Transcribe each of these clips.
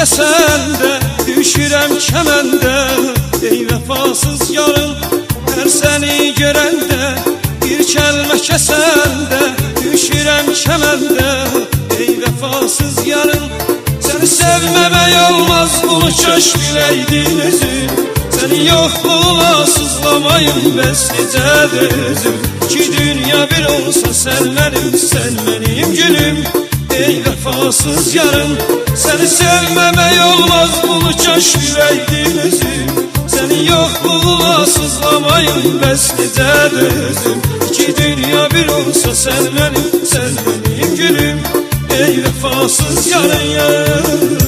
kəsəndə, düşürəm kəməndə. Ey vəfasız yarın, hər səni görəndə, bir kəlmə kəsəndə, düşürəm kəməndə. Ey vəfasız yarın, səni sevməmək olmaz, bunu kaş biləydin özün. Səni yoxluğuna sızlamayım, bəs necədir özüm. İki dünya bir olsa sən mənim gülüm. Ey vəfasız yarın, səni sevməmək olmaz, bunu kaş biləydin özüm. Səni yoxluğuna sızlamayım, bəs necədir özüm. İki dünya bir olsa sən mənim gülüm. Ey vəfasız yarın.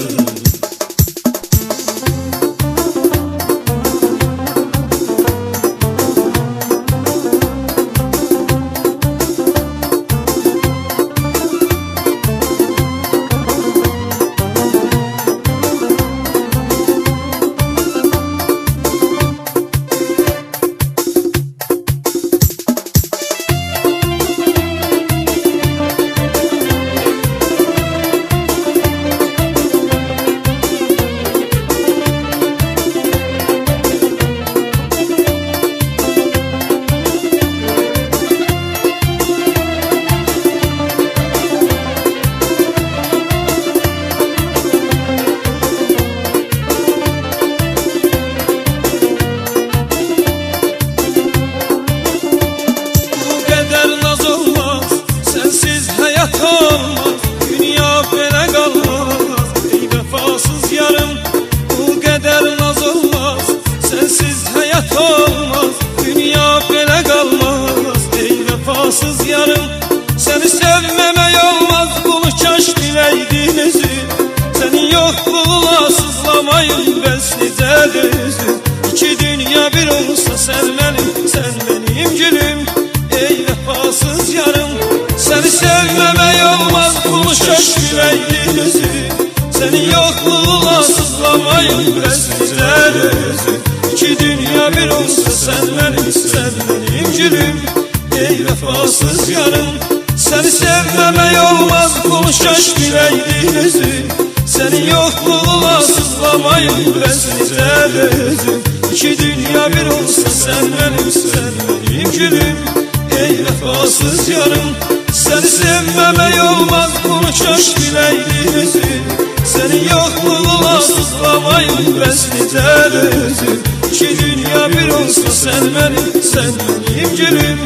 Olmaz, dünya belə qalmaz. Ey vəfasız yarım, bu qədər naz olmaz. Sənsiz həyat olmaz, dünya belə qalmaz. Ey vəfasız yarım, səni sevməmək olmaz, bunu kaş biləydin özün. Sənin yoxluğuna sızlamayım, bəs necədir özün. İki dünya bir olsa sən mənim gülüm. Ey vəfasız yarım, səni sevməmək olmaz, bunu kaş biləydin özün. Sənin yoxluğuna sızlamayım, bəs necədir özün. İki dünya bir olsa sən mənim gülüm. Ey vəfasız yarım, səni sevməmək olmaz, bunu kaş biləydin özün. Sənin yoxluğuna sızlamayım, bəs necədir özün. İki dünya bir olsa sən mənim gülüm. Ey vəfasız yarım, səni sevməmək olmaz, bunu kaş biləydin özün. Sənin yoxluğuna sızlamayım, bəs necədir özün. İki dünya bir olsa sən mənim gülüm.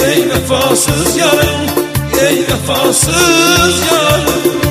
Ey vəfasız yarım, ey vəfasız yarım.